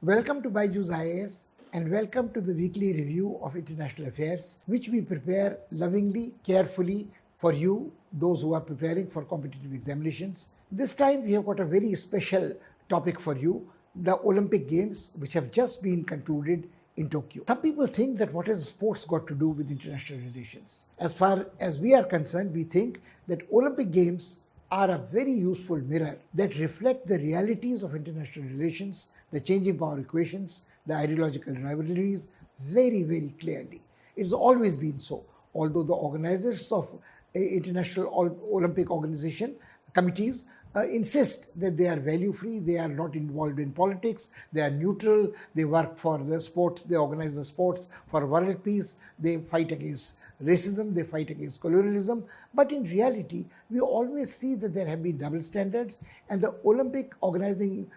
Welcome to Byju's IAS and welcome to the weekly review of international affairs, which we prepare lovingly, carefully for you, those who are preparing for competitive examinations. This time we have got a very special topic for you, the Olympic Games, which have just been concluded in Tokyo. Some people think that what has sports got to do with international relations? As far as we are concerned, we think that Olympic Games are a very useful mirror that reflect the realities of international relations, the changing power equations, the ideological rivalries very, very clearly. It's always been so. Although the organizers of International Olympic Organization committees insist that they are value free, they are not involved in politics, they are neutral, they work for the sports, they organize the sports for world peace, they fight against racism, they fight against colonialism. But in reality, we always see that there have been double standards, and the Olympic organizing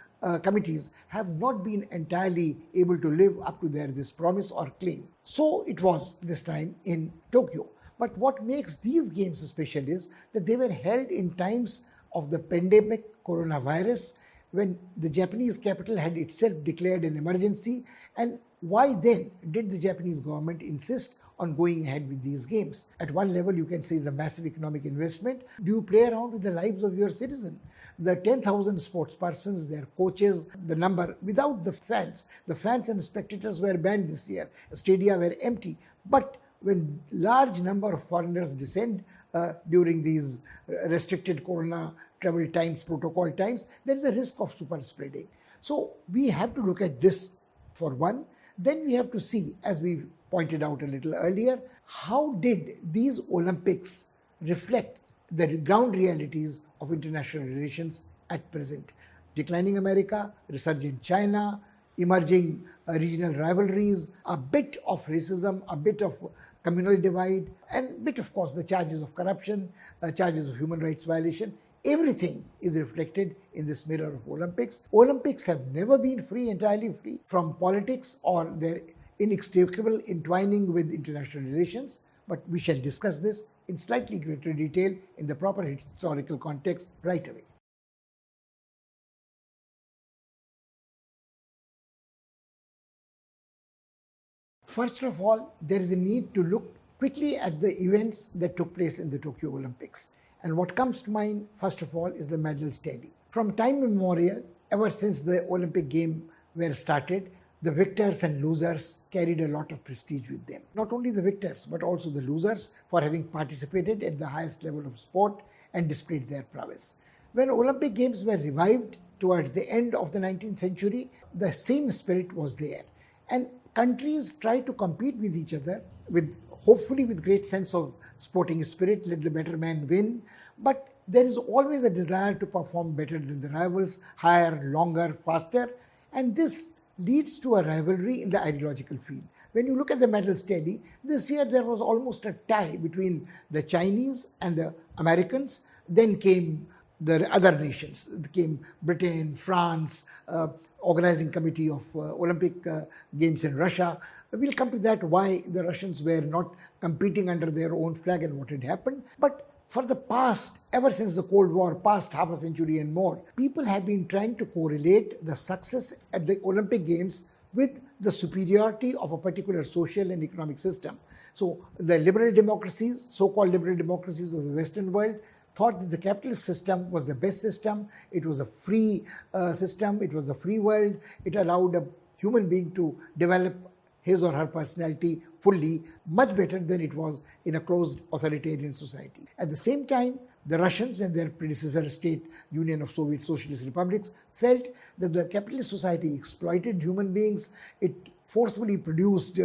committees have not been entirely able to live up to this promise or claim. So it was this time in Tokyo. But what makes these games special is that they were held in times of the pandemic coronavirus, when the Japanese capital had itself declared an emergency. And why then did the Japanese government insist on going ahead with these games? At one level, you can say it's a massive economic investment. Do you play around with the lives of your citizen? The 10,000 sports persons, their coaches, the number, without the fans and spectators were banned this year. Stadia were empty. But when large number of foreigners descend during these restricted corona travel times, protocol times, there is a risk of super spreading. So we have to look at this for one. Then we have to see, as we pointed out a little earlier, how did these Olympics reflect the ground realities of international relations at present? Declining America, resurgent China, emerging regional rivalries, a bit of racism, a bit of communal divide, and a bit, of course, the charges of corruption, charges of human rights violation. Everything is reflected in this mirror of Olympics. Olympics have never been entirely free from politics or their inextricable entwining with international relations, but we shall discuss this in slightly greater detail in the proper historical context right away. First of all, there is a need to look quickly at the events that took place in the Tokyo Olympics. And what comes to mind, first of all, is the medals tally. From time immemorial, ever since the Olympic Games were started, the victors and losers carried a lot of prestige with them. Not only the victors, but also the losers for having participated at the highest level of sport and displayed their prowess. When Olympic Games were revived towards the end of the 19th century, the same spirit was there. And countries try to compete with each other, hopefully with great sense of sporting spirit, let the better man win. But there is always a desire to perform better than the rivals, higher, longer, faster. And this leads to a rivalry in the ideological field. When you look at the medals tally, this year there was almost a tie between the Chinese and the Americans. Then came the other nations. It came Britain, France, organizing committee of Olympic Games in Russia. We'll come to that, why the Russians were not competing under their own flag and what had happened. But for the past, ever since the Cold War, past half a century and more, people have been trying to correlate the success at the Olympic Games with the superiority of a particular social and economic system. So the liberal democracies, so-called liberal democracies of the Western world, thought that the capitalist system was the best system. It was a free system. It was the free world. It allowed a human being to develop his or her personality fully, much better than it was in a closed authoritarian society. At the same time, the Russians and their predecessor state, Union of Soviet Socialist Republics, felt that the capitalist society exploited human beings. It forcefully produced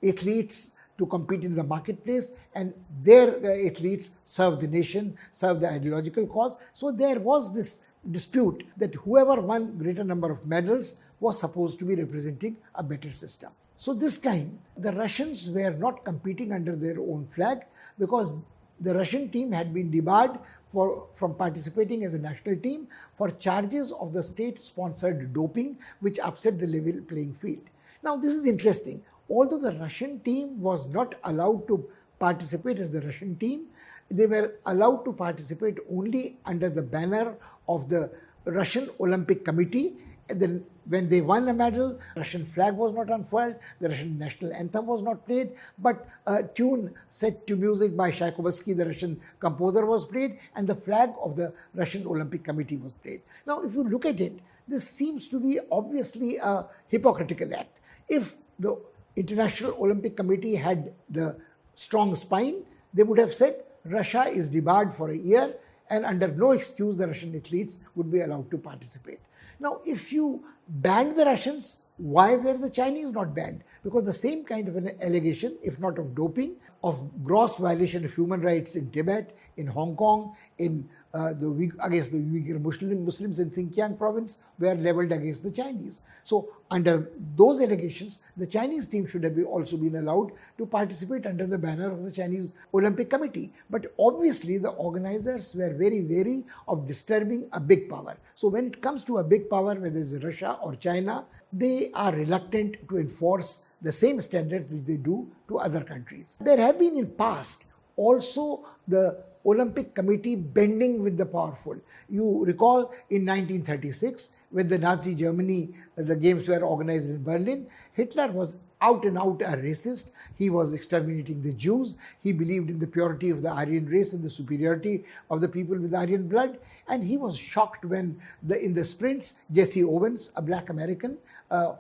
athletes to compete in the marketplace, and their athletes serve the nation, serve the ideological cause. So there was this dispute that whoever won greater number of medals was supposed to be representing a better system. So this time, the Russians were not competing under their own flag because the Russian team had been debarred from participating as a national team for charges of the state-sponsored doping, which upset the level playing field. Now, this is interesting. Although the Russian team was not allowed to participate as the Russian team, they were allowed to participate only under the banner of the Russian Olympic Committee. The when they won a medal, Russian flag was not unfurled, the Russian national anthem was not played, but a tune set to music by Tchaikovsky, the Russian composer, was played, and the flag of the Russian Olympic Committee was played. Now, if you look at it, this seems to be obviously a hypocritical act. If the International Olympic Committee had the strong spine, they would have said Russia is debarred for a year, and under no excuse the Russian athletes would be allowed to participate. Now, if you banned the Russians, why were the Chinese not banned? Because the same kind of an allegation, if not of doping, of gross violation of human rights in Tibet, in Hong Kong, against the Uyghur Muslims in Xinjiang province, were leveled against the Chinese. So, under those allegations, the Chinese team should have also been allowed to participate under the banner of the Chinese Olympic Committee. But obviously, the organizers were very wary of disturbing a big power. So, when it comes to a big power, whether it's Russia or China, they are reluctant to enforce the same standards which they do to other countries. There have been in past also the Olympic Committee bending with the powerful. You recall in 1936, when the Nazi Germany, the games were organized in Berlin, Hitler was out and out a racist. He was exterminating the Jews. He believed in the purity of the Aryan race and the superiority of the people with Aryan blood. And he was shocked when in the sprints, Jesse Owens, a black American,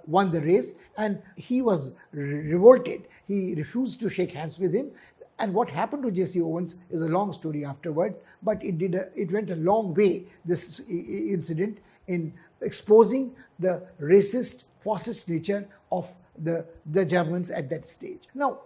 won the race, and he was revolted. He refused to shake hands with him. And what happened to Jesse Owens is a long story afterwards, but it went a long way, this incident, in exposing the racist, fascist nature of the Germans at that stage. Now,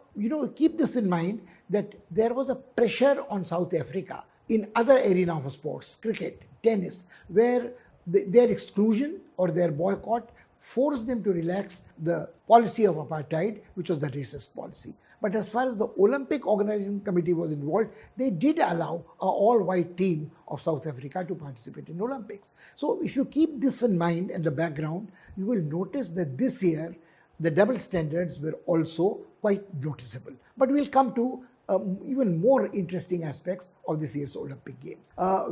keep this in mind that there was a pressure on South Africa in other arena of sports, cricket, tennis, where their exclusion or their boycott forced them to relax the policy of apartheid, which was the racist policy. But as far as the Olympic Organizing Committee was involved, they did allow an all-white team of South Africa to participate in Olympics. So if you keep this in mind and the background, you will notice that this year, the double standards were also quite noticeable. But we'll come to even more interesting aspects of this year's Olympic Games.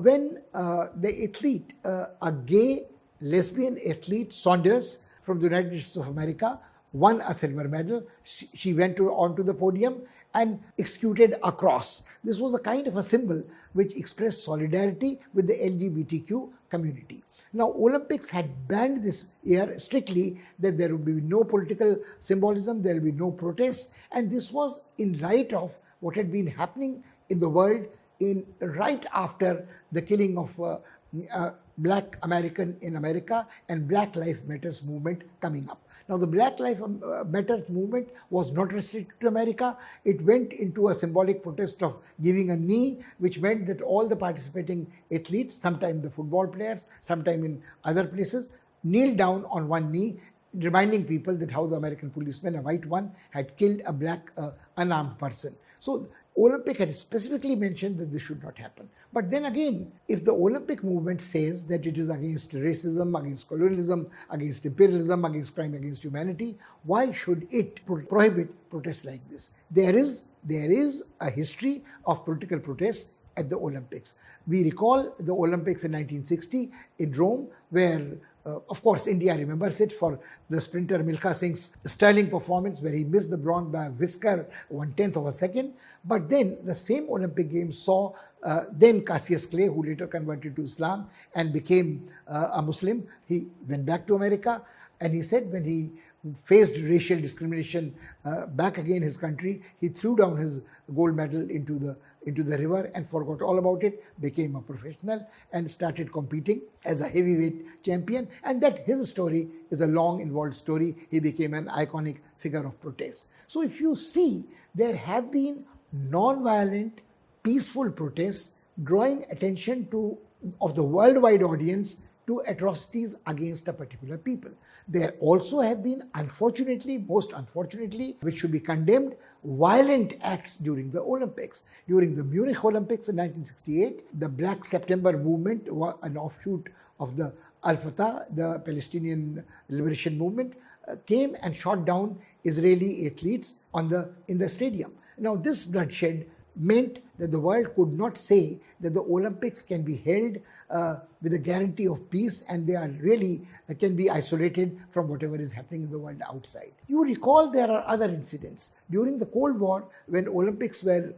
When the athlete, a gay lesbian athlete, Saunders, from the United States of America, won a silver medal, she went onto the podium and executed a cross. This was a kind of a symbol which expressed solidarity with the LGBTQ community. Now, Olympics had banned this year strictly that there would be no political symbolism, there will be no protests, and this was in light of what had been happening in the world right after the killing of Black American in America and Black Lives Matters movement coming up. Now, the Black Lives Matters movement was not restricted to America. It went into a symbolic protest of giving a knee, which meant that all the participating athletes, sometimes the football players, sometimes in other places, kneeled down on one knee, reminding people that how the American policeman, a white one, had killed a black unarmed person. So, Olympic had specifically mentioned that this should not happen. But then again, if the Olympic movement says that it is against racism, against colonialism, against imperialism, against crime against humanity, why should it prohibit protests like this? There is a history of political protests at the Olympics. We recall the Olympics in 1960 in Rome, where of course, India remembers it for the sprinter Milkha Singh's sterling performance where he missed the bronze by a whisker, 1/10 of a second. But then the same Olympic Games saw then Cassius Clay, who later converted to Islam and became a Muslim. He went back to America, and he said when he faced racial discrimination back again his country, he threw down his gold medal into the river and forgot all about it, became a professional and started competing as a heavyweight champion. And that his story is a long involved story. He became an iconic figure of protest. So if you see, there have been non-violent, peaceful protests drawing attention of the worldwide audience to atrocities against a particular people. There also have been, most unfortunately, which should be condemned, violent acts during the Olympics. During the Munich Olympics in 1968, the Black September movement, an offshoot of the Al-Fatah, the Palestinian liberation movement, came and shot down Israeli athletes in the stadium. Now, this bloodshed meant that the world could not say that the Olympics can be held with a guarantee of peace, and they are really can be isolated from whatever is happening in the world outside. You recall there are other incidents. During the Cold War, when Olympics were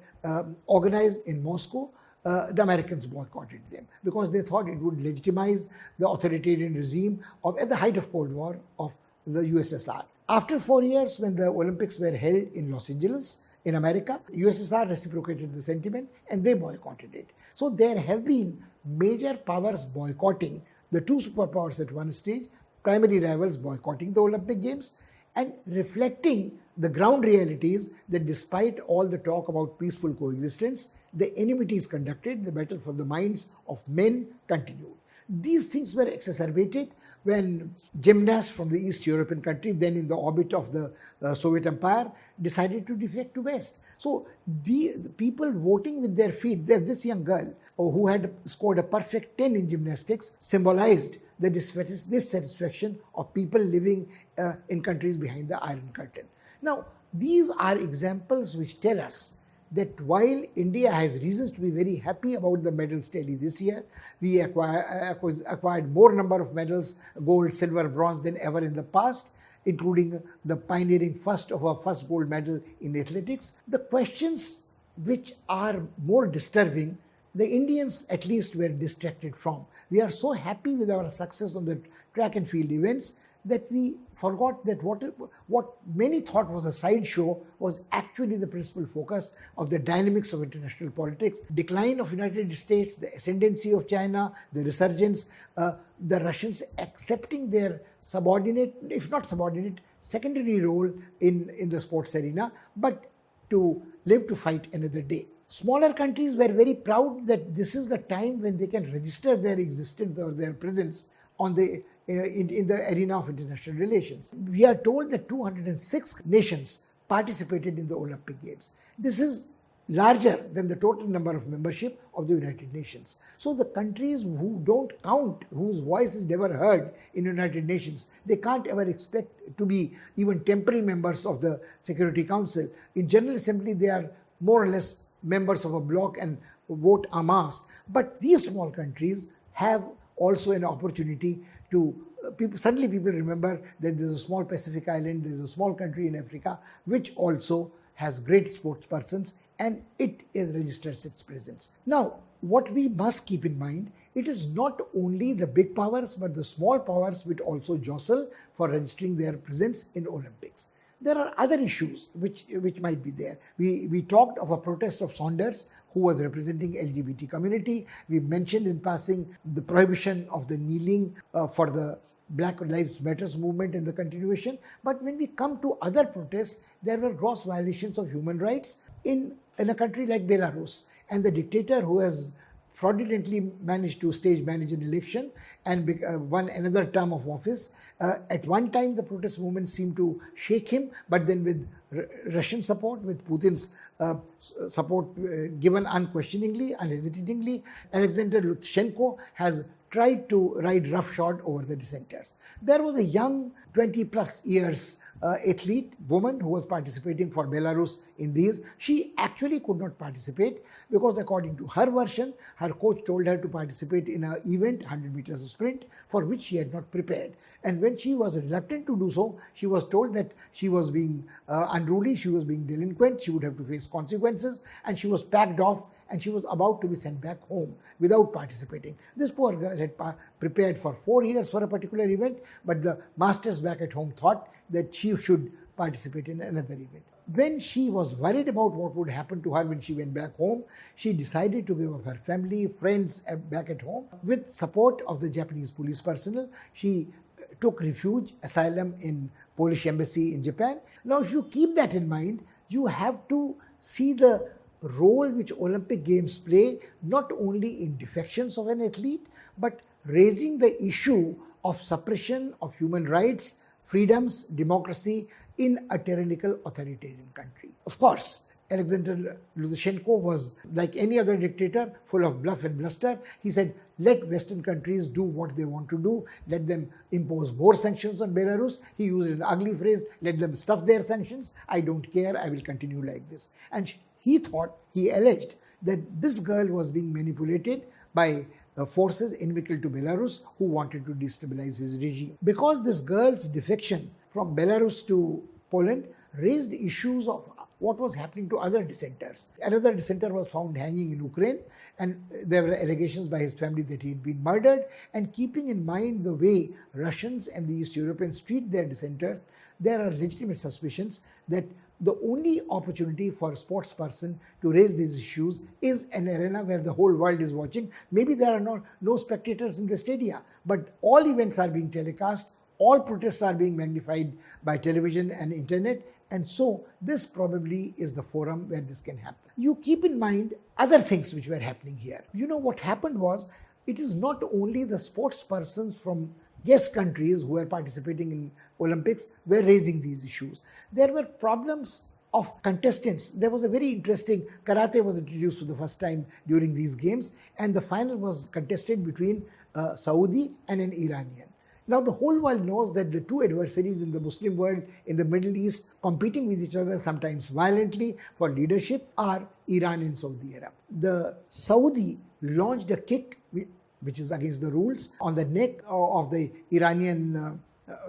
organized in Moscow, the Americans boycotted them because they thought it would legitimize the authoritarian regime at the height of Cold War of the USSR. After 4 years, when the Olympics were held in Los Angeles, in America, USSR reciprocated the sentiment and they boycotted it. So there have been major powers boycotting, the two superpowers at one stage, primary rivals boycotting the Olympic Games, and reflecting the ground realities that despite all the talk about peaceful coexistence, the enmity is conducted, the battle for the minds of men continued. These things were exacerbated when gymnasts from the East European country, then in the orbit of the Soviet Empire, decided to defect to West. So the people voting with their feet, this young girl who had scored a perfect 10 in gymnastics, symbolized the dissatisfaction of people living in countries behind the Iron Curtain. Now, these are examples which tell us that while India has reasons to be very happy about the medals tally this year, we acquired more number of medals, gold, silver, bronze than ever in the past, including the pioneering first gold medal in athletics. The questions which are more disturbing, the Indians at least were distracted from. We are so happy with our success on the track and field events that we forgot that what many thought was a sideshow was actually the principal focus of the dynamics of international politics. Decline of United States, the ascendancy of China, the resurgence, the Russians accepting their subordinate, if not subordinate, secondary role in the sports arena, but to live to fight another day. Smaller countries were very proud that this is the time when they can register their existence or their presence on the in the arena of international relations. We are told that 206 nations participated in the Olympic Games. This is larger than the total number of membership of the United Nations. So the countries who don't count, whose voice is never heard in United Nations, they can't ever expect to be even temporary members of the Security Council. In General Assembly, they are more or less members of a bloc and vote en masse. But these small countries have also an opportunity to suddenly people remember that there's a small Pacific island, there's a small country in Africa which also has great sports persons, and it registers its presence. Now, what we must keep in mind, it is not only the big powers but the small powers which also jostle for registering their presence in Olympics. There are other issues which might be there. We talked of a protest of Saunders, who was representing LGBT community. We mentioned in passing the prohibition of the kneeling for the Black Lives Matter movement and the continuation. But when we come to other protests, there were gross violations of human rights in a country like Belarus. And the dictator who has fraudulently managed to stage manage an election and won another term of office. At one time, the protest movement seemed to shake him, but then with Russian support, with Putin's support given unquestioningly, unhesitatingly, Alexander Lukashenko has tried to ride roughshod over the dissenters. There was a young 20 plus years athlete, woman who was participating for Belarus in these. She actually could not participate because according to her version, her coach told her to participate in an event, 100 meters sprint, for which she had not prepared. And when she was reluctant to do so, she was told that she was being unruly, she was being delinquent, she would have to face consequences, and she was packed off and she was about to be sent back home without participating. This poor girl had prepared for 4 years for a particular event, but the masters back at home thought that she should participate in another event. When she was worried about what would happen to her when she went back home, she decided to give up her family, friends back at home. With support of the Japanese police personnel, she took refuge, asylum in Polish embassy in Japan. Now, if you keep that in mind, you have to see the role which Olympic Games play not only in defections of an athlete, but raising the issue of suppression of human rights, freedoms, democracy in a tyrannical authoritarian country. Of course, Alexander Lukashenko was like any other dictator, full of bluff and bluster. He said, let Western countries do what they want to do. Let them impose more sanctions on Belarus. He used an ugly phrase, let them stuff their sanctions. I don't care. I will continue like this. And he alleged that this girl was being manipulated by forces inimical to Belarus who wanted to destabilize his regime. Because this girl's defection from Belarus to Poland raised issues of what was happening to other dissenters. Another dissenter was found hanging in Ukraine, and there were allegations by his family that he had been murdered. And keeping in mind the way Russians and the East Europeans treat their dissenters, there are legitimate suspicions that the only opportunity for a sports person to raise these issues is an arena where the whole world is watching. Maybe there are no spectators in the stadia, but all events are being telecast, all protests are being magnified by television and internet, and so this probably is the forum where this can happen. You keep in mind other things which were happening here. You know what happened was, it is not only the sports persons from guest countries who were participating in Olympics were raising these issues. There were problems of contestants. There was a very interesting, karate was introduced for the first time during these games, and the final was contested between a Saudi and an Iranian. Now the whole world knows that the two adversaries in the Muslim world, in the Middle East, competing with each other, sometimes violently, for leadership are Iran and Saudi Arab. The Saudi launched a kick, which is against the rules, on the neck of the Iranian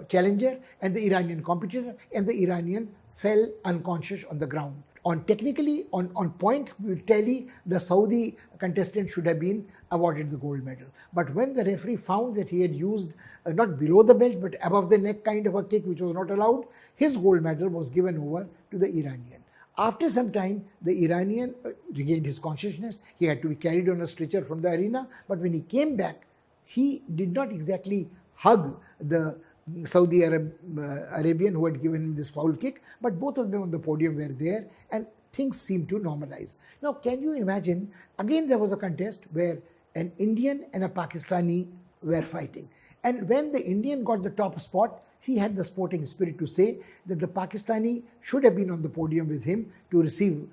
challenger and the Iranian competitor, and the Iranian fell unconscious on the ground. On point tally, the Saudi contestant should have been awarded the gold medal. But when the referee found that he had used not below the belt but above the neck kind of a kick, which was not allowed, his gold medal was given over to the Iranian. After some time, the Iranian regained his consciousness. He had to be carried on a stretcher from the arena. But when he came back, he did not exactly hug the Saudi Arabian who had given him this foul kick, but both of them on the podium were there and things seemed to normalize. Now, can you imagine, again there was a contest where an Indian and a Pakistani were fighting. And when the Indian got the top spot, he had the sporting spirit to say that the Pakistani should have been on the podium with him to receive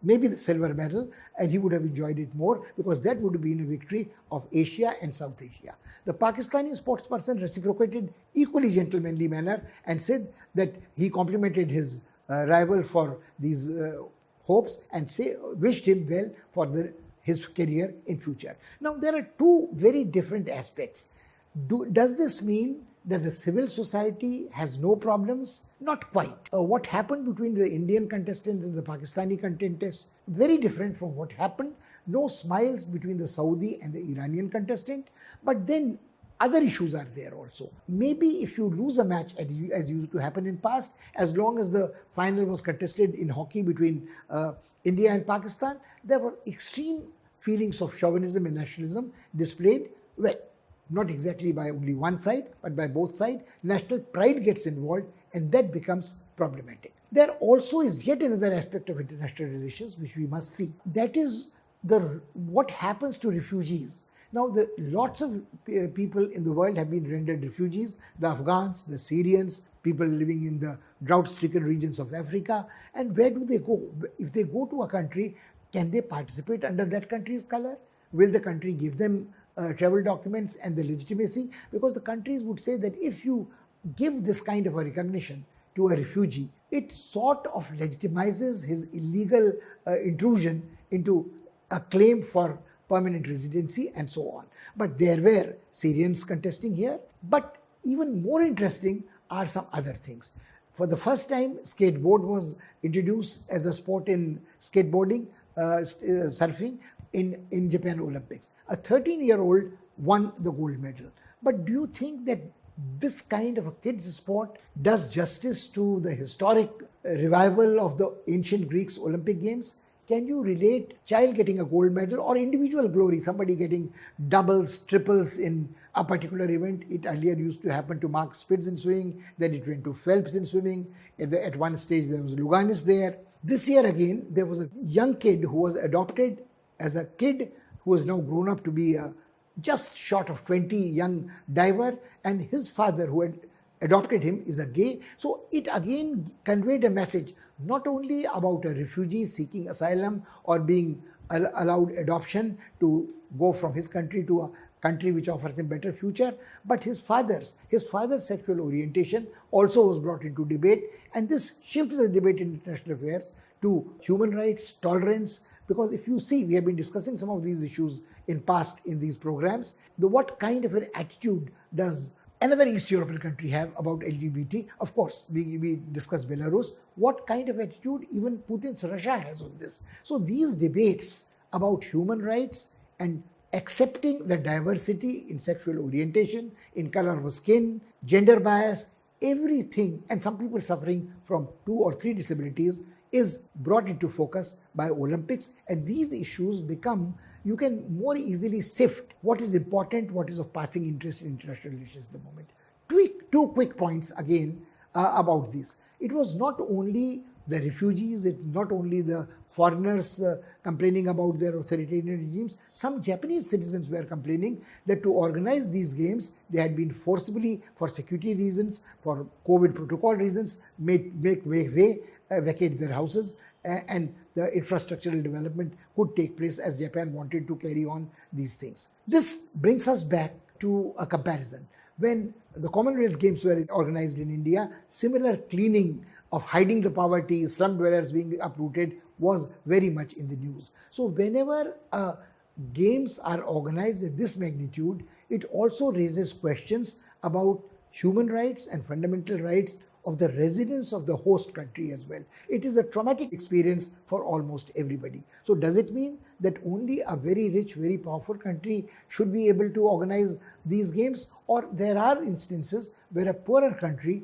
maybe the silver medal, and he would have enjoyed it more because that would have been a victory of Asia and South Asia. The Pakistani sportsperson reciprocated equally gentlemanly manner and said that he complimented his rival for these hopes and wished him well for his career in future. Now there are two very different aspects. Does this mean that the civil society has no problems? Not quite. What happened between the Indian contestant and the Pakistani contestant, very different from what happened. No smiles between the Saudi and the Iranian contestant, but then other issues are there also. Maybe if you lose a match, as used to happen in past, as long as the final was contested in hockey between India and Pakistan, there were extreme feelings of chauvinism and nationalism displayed. Well, not exactly by only one side, but by both sides. National pride gets involved, and that becomes problematic. There also is yet another aspect of international relations which we must see. That is what happens to refugees. Now, lots of people in the world have been rendered refugees. The Afghans, the Syrians, people living in the drought-stricken regions of Africa. And where do they go? If they go to a country, can they participate under that country's color? Will the country give them travel documents and the legitimacy? Because the countries would say that if you give this kind of a recognition to a refugee, it sort of legitimizes his illegal intrusion into a claim for permanent residency and so on. But there were Syrians contesting here. But even more interesting are some other things. For the first time, skateboard was introduced as a sport in skateboarding, surfing in Japan Olympics. A 13-year-old won the gold medal. But do you think that this kind of a kids sport does justice to the historic revival of the ancient Greeks Olympic Games? Can you relate child getting a gold medal or individual glory, somebody getting doubles, triples in a particular event? It earlier used to happen to Mark Spitz in swimming, then it went to Phelps in swimming. At one stage there was Louganis there. This year again, there was a young kid who was adopted as a kid who is now grown up to be a just short of 20 young diver, and his father who had adopted him is a gay. So it again conveyed a message not only about a refugee seeking asylum or being allowed adoption to go from his country to a country which offers him better future, but his father's sexual orientation also was brought into debate, and this shifts the debate in international affairs to human rights, tolerance. Because if you see, we have been discussing some of these issues in past in these programs. What kind of an attitude does another East European country have about LGBT? Of course, we discussed Belarus. What kind of attitude even Putin's Russia has on this? So these debates about human rights and accepting the diversity in sexual orientation, in color of skin, gender bias, everything, and some people suffering from 2 or 3 disabilities is brought into focus by Olympics, and these issues become, you can more easily sift what is important, what is of passing interest in international relations at the moment. Two quick points again about this. It was not only the refugees, not only the foreigners complaining about their authoritarian regimes. Some Japanese citizens were complaining that to organize these games, they had been forcibly, for security reasons, for COVID protocol reasons, vacate their houses, and the infrastructural development could take place as Japan wanted to carry on these things. This brings us back to a comparison. When the Commonwealth Games were organized in India, similar cleaning of hiding the poverty, slum dwellers being uprooted was very much in the news. So whenever games are organized at this magnitude, it also raises questions about human rights and fundamental rights of the residents of the host country as well. It is a traumatic experience for almost everybody. So does it mean that only a very rich, very powerful country should be able to organize these games? Or there are instances where a poorer country,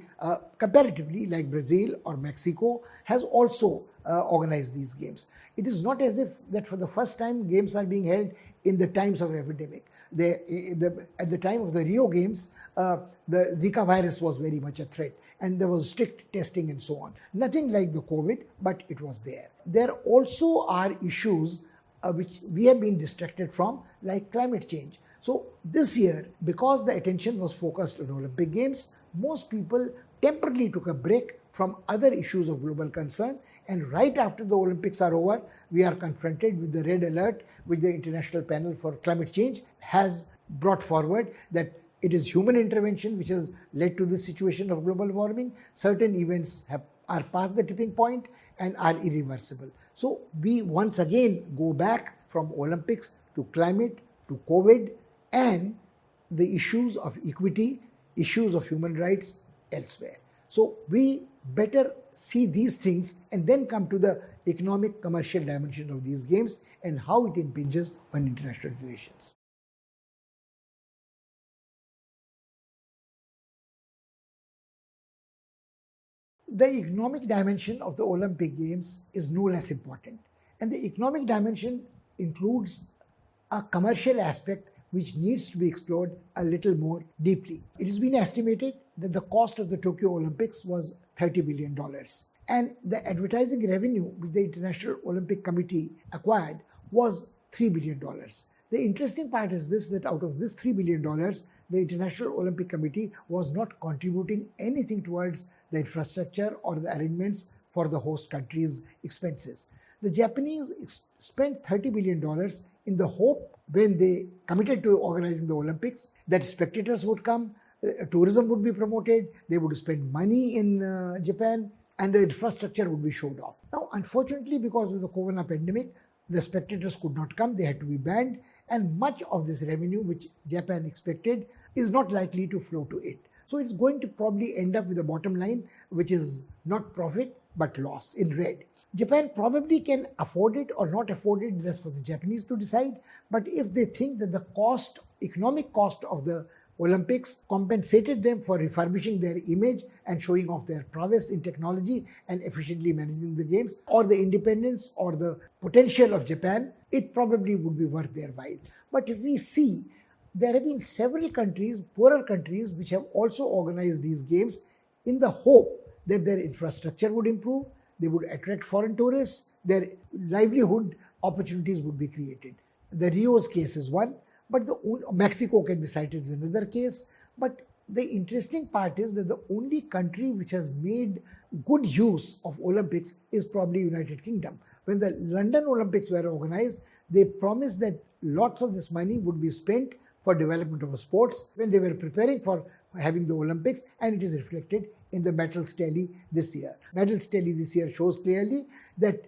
comparatively like Brazil or Mexico, has also organized these games. It is not as if that for the first time games are being held in the times of epidemic. At the time of the Rio Games, the Zika virus was very much a threat, and there was strict testing and so on. Nothing like the COVID, but it was there. There also are issues which we have been distracted from, like climate change. So this year, because the attention was focused on Olympic Games, most people temporarily took a break from other issues of global concern, and right after the Olympics are over, we are confronted with the red alert which the International Panel for Climate Change has brought forward, that it is human intervention which has led to this situation of global warming. Certain events are past the tipping point and are irreversible. So we once again go back from Olympics to climate, to COVID, and the issues of equity, issues of human rights elsewhere. So we better see these things and then come to the economic, commercial dimension of these games and how it impinges on international relations. The economic dimension of the Olympic Games is no less important. And the economic dimension includes a commercial aspect which needs to be explored a little more deeply. It has been estimated that the cost of the Tokyo Olympics was $30 billion. And the advertising revenue which the International Olympic Committee acquired was $3 billion. The interesting part is this, that out of this $3 billion, the International Olympic Committee was not contributing anything towards the infrastructure or the arrangements for the host country's expenses. The Japanese spent $30 billion in the hope, when they committed to organizing the Olympics, that spectators would come, tourism would be promoted, they would spend money in Japan, and the infrastructure would be showed off. Now, unfortunately, because of the corona pandemic, the spectators could not come, they had to be banned, and much of this revenue which Japan expected is not likely to flow to it. So it's going to probably end up with a bottom line which is not profit but loss in red. Japan probably can afford it or not afford it, that's for the Japanese to decide. But if they think that the cost, economic cost of the Olympics compensated them for refurbishing their image and showing off their prowess in technology and efficiently managing the games, or the independence or the potential of Japan, it probably would be worth their while. But if we see, there have been several countries, poorer countries, which have also organized these games in the hope that their infrastructure would improve, they would attract foreign tourists, their livelihood opportunities would be created. The Rio's case is one, but Mexico can be cited as another case. But the interesting part is that the only country which has made good use of Olympics is probably United Kingdom. When the London Olympics were organized, they promised that lots of this money would be spent for development of sports. When they were preparing for having the Olympics, and it is reflected in the medals tally this year. Medals tally this year shows clearly that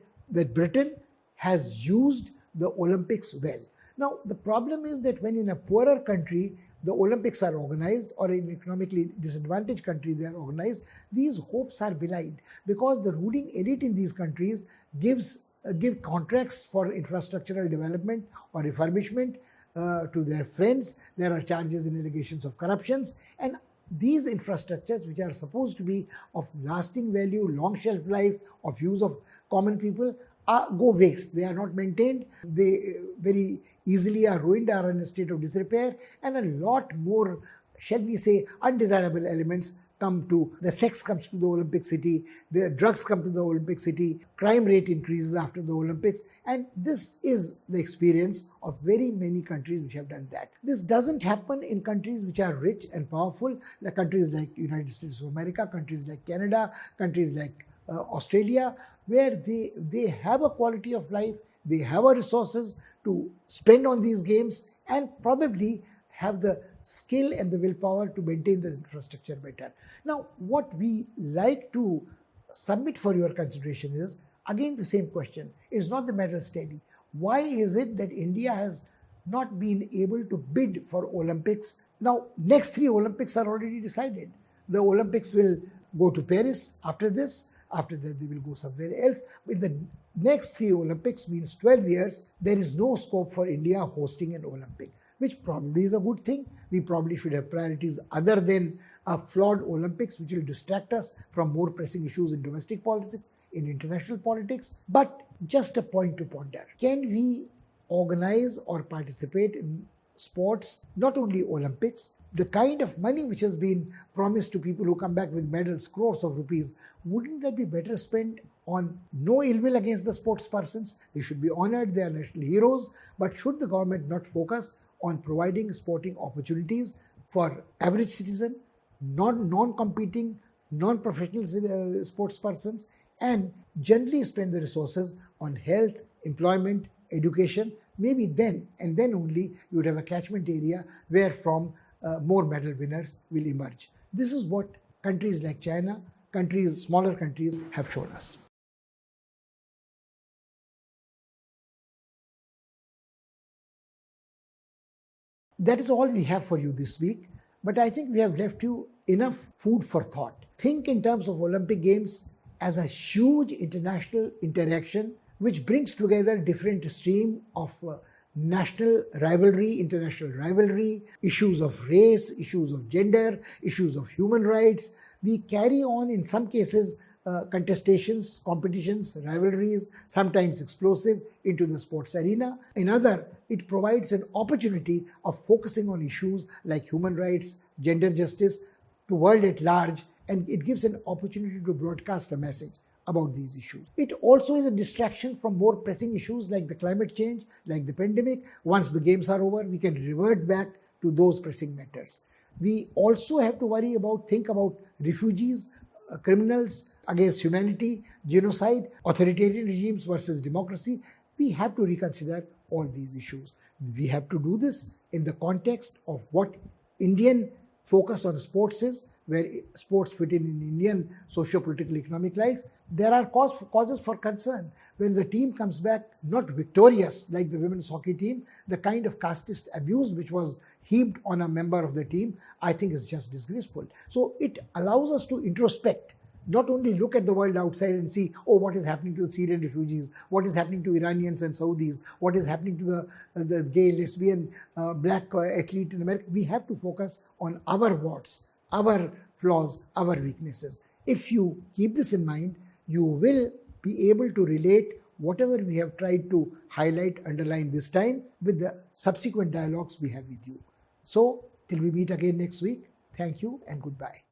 Britain has used the Olympics well. Now, the problem is that when in a poorer country the Olympics are organized, or in an economically disadvantaged country they are organized, these hopes are belied because the ruling elite in these countries give contracts for infrastructural development or refurbishment to their friends. There are charges and allegations of corruptions, and these infrastructures, which are supposed to be of lasting value, long shelf life, of use of common people, go waste. They are not maintained. They very easily are ruined, are in a state of disrepair, and a lot more, shall we say, undesirable elements come to. The sex comes to the Olympic city, the drugs come to the Olympic city, crime rate increases after the Olympics, and this is the experience of very many countries which have done that. This doesn't happen in countries which are rich and powerful, like countries like United States of America, countries like Canada, countries like Australia, where they have a quality of life, they have a resources to spend on these games, and probably have the skill and the willpower to maintain the infrastructure better. Now, what we like to submit for your consideration is, again, the same question. It's not the medals tally. Why is it that India has not been able to bid for Olympics? Now, next 3 Olympics are already decided. The Olympics will go to Paris after this. After that, they will go somewhere else. With the next 3 Olympics means 12 years, there is no scope for India hosting an Olympic, which probably is a good thing. We probably should have priorities other than a flawed Olympics, which will distract us from more pressing issues in domestic politics, in international politics. But just a point to ponder. Can we organize or participate in sports, not only Olympics? The kind of money which has been promised to people who come back with medals, crores of rupees, wouldn't that be better spent on no ill will against the sports persons? They should be honored, they are national heroes, but should the government not focus on providing sporting opportunities for average citizen, non-competing, non-professional sports persons, and generally spend the resources on health, employment, education? Maybe then, and then only, you would have a catchment area where from more medal winners will emerge. This is what countries like China, smaller countries, have shown us. That is all we have for you this week, but I think we have left you enough food for thought. Think in terms of Olympic Games as a huge international interaction which brings together different stream of national rivalry, international rivalry, issues of race, issues of gender, issues of human rights. We carry on, in some cases, contestations, competitions, rivalries, sometimes explosive, into the sports arena. In other, it provides an opportunity of focusing on issues like human rights, gender justice, to world at large, and it gives an opportunity to broadcast a message about these issues. It also is a distraction from more pressing issues like the climate change, like the pandemic. Once the games are over, we can revert back to those pressing matters. We also have to think about refugees, criminals against humanity, genocide, authoritarian regimes versus democracy. We have to reconsider all these issues. We have to do this in the context of what Indian focus on sports is, where sports fit in Indian socio-political economic life. There are causes for concern. When the team comes back not victorious, like the women's hockey team, the kind of casteist abuse which was heaped on a member of the team, I think is just disgraceful. So it allows us to introspect, not only look at the world outside and see, oh, what is happening to the Syrian refugees, what is happening to Iranians and Saudis, what is happening to the gay, lesbian, black athlete in America. We have to focus on our warts, our flaws, our weaknesses. If you keep this in mind, you will be able to relate whatever we have tried to highlight, underline this time with the subsequent dialogues we have with you. So, till we meet again next week, thank you and goodbye.